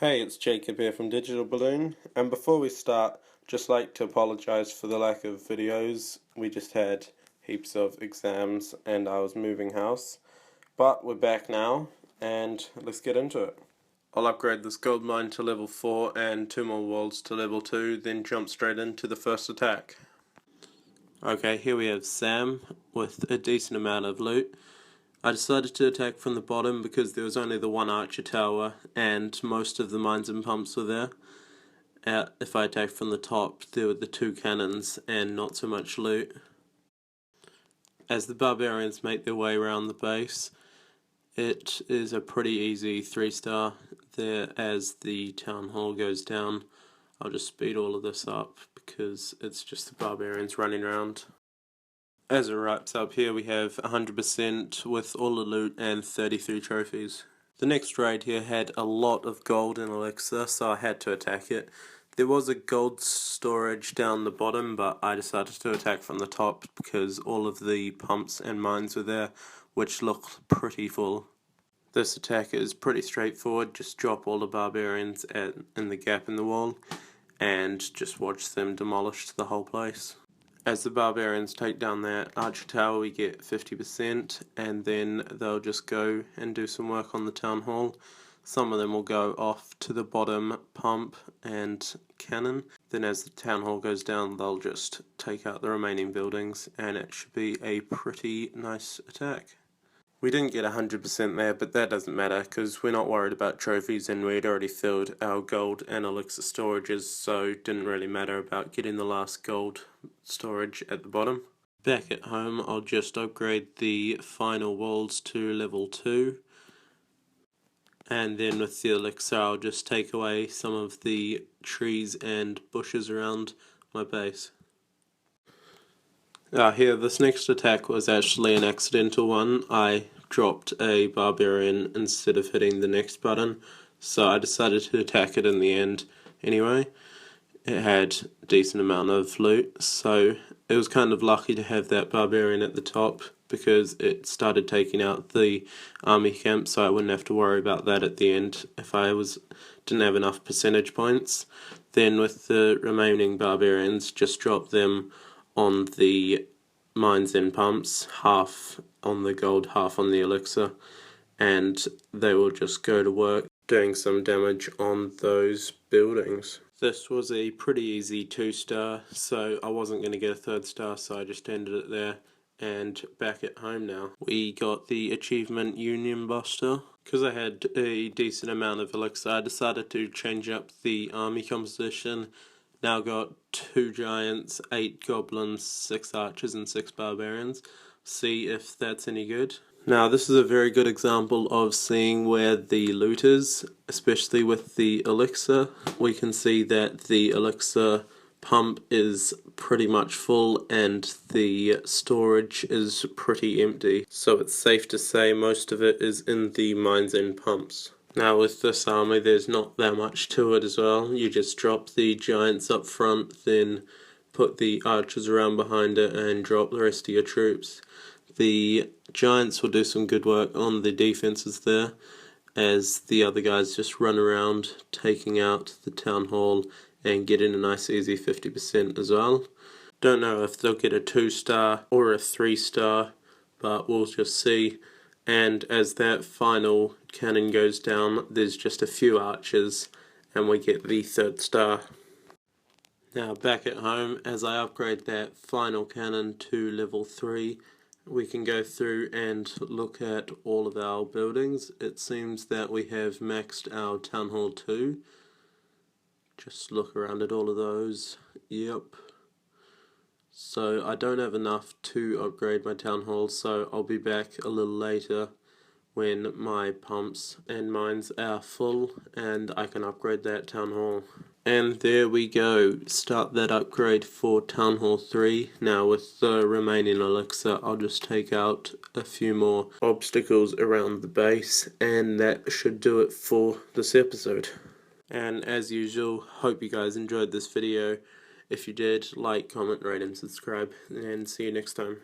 Hey, it's Jacob here from Digital Balloon, and before we start, just like to apologise for the lack of videos. We just had heaps of exams and I was moving house, but we're back now, and let's get into it. I'll upgrade this gold mine to level 4 and 2 more walls to level 2, then jump straight into the first attack. Okay, here we have Sam with a decent amount of loot. I decided to attack from the bottom because there was only the one archer tower and most of the mines and pumps were there. If I attacked from the top, there were the two cannons and not so much loot. As the barbarians make their way around the base, it is a pretty easy 3-star there. As the town hall goes down, I'll just speed all of this up because it's just the barbarians running around. As it wraps up here, we have 100% with all the loot and 33 trophies. The next raid here had a lot of gold and elixir, so I had to attack it. There was a gold storage down the bottom, but I decided to attack from the top because all of the pumps and mines were there, which looked pretty full. This attack is pretty straightforward. Just drop all the barbarians in the gap in the wall and just watch them demolish the whole place. As the barbarians take down that archer tower, we get 50%, and then they'll just go and do some work on the town hall. Some of them will go off to the bottom pump and cannon. Then as the town hall goes down, they'll just take out the remaining buildings, and it should be a pretty nice attack. We didn't get 100% there, but that doesn't matter because we're not worried about trophies and we'd already filled our gold and elixir storages, so it didn't really matter about getting the last gold storage at the bottom. Back at home, I'll just upgrade the final walls to level 2, and then with the elixir I'll just take away some of the trees and bushes around my base. Here, this next attack was actually an accidental one. I dropped a barbarian instead of hitting the next button, so I decided to attack it in the end anyway. It had a decent amount of loot, so it was kind of lucky to have that barbarian at the top because it started taking out the army camp, so I wouldn't have to worry about that at the end if I didn't have enough percentage points. Then with the remaining barbarians, just drop them on the mines and pumps, half on the gold, half on the elixir, and they will just go to work doing some damage on those buildings. This was a pretty easy 2-star, so I wasn't going to get a 3rd star, so I just ended it there. And back at home now, we got the achievement Union Buster. Because I had a decent amount of elixir, I decided to change up the army composition. Now got 2 giants, 8 goblins, 6 archers and 6 barbarians. See if that's any good. Now this is a very good example of seeing where the loot is, especially with the elixir. We can see that the elixir pump is pretty much full and the storage is pretty empty. So it's safe to say most of it is in the mines and pumps. Now with this army there's not that much to it as well. You just drop the giants up front, then put the archers around behind it and drop the rest of your troops. The giants will do some good work on the defenses there, as the other guys just run around taking out the town hall and getting a nice easy 50% as well. Don't know if they'll get a 2-star or a 3-star, but we'll just see. And as that final cannon goes down, there's just a few archers and we get the 3rd star. Now back at home, as I upgrade that final cannon to level 3, we can go through and look at all of our buildings. It seems that we have maxed our Town Hall 2. Just look around at all of those. Yep. So I don't have enough to upgrade my Town Hall, so I'll be back a little later when my pumps and mines are full and I can upgrade that Town Hall. And there we go, start that upgrade for Town Hall 3. Now with the remaining elixir I'll just take out a few more obstacles around the base, and that should do it for this episode. And as usual, hope you guys enjoyed this video. If you did, like, comment, rate and subscribe, and see you next time.